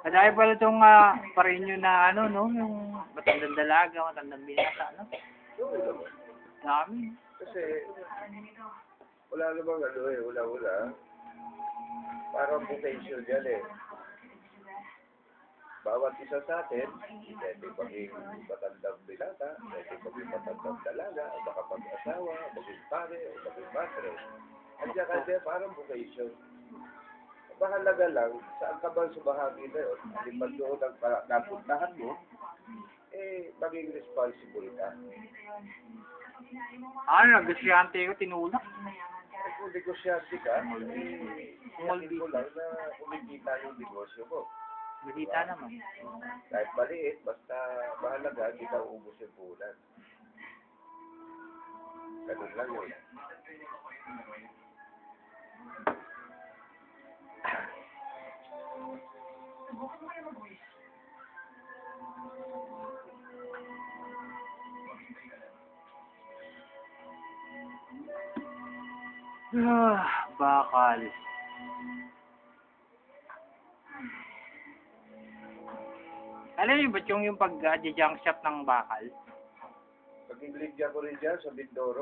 Kadaya pala itong parinyo na ano, no? Yung matandang dalaga, matandang binata, no? Dami. Kasi, wala namang ano eh, wala. Parang potential yan eh. Bawat isa sa atin, pwede maging matandang binata, pwede maging matandang dalaga, o makapag-asawa, maging pare, o maging madre. Andiyan kasi parang vocation. Mahalaga lang, saan ka ba sa bahagi na yun? Alipad doon ang napuntahan mo, maging responsible ka. Ano, nag-gusyante ko, tinulak. Kung negosyante ka, sabi ko lang na kumikita yung negosyo mo. Bisita naman. Kahit maliit, basta mahalaga, hindi ka uubos yung punan. Ganun lang yun. Bakal. Alam niyo ba't yung pag-junk shop ng bakal? Pag-ingledia ko rin dyan sa Mindoro,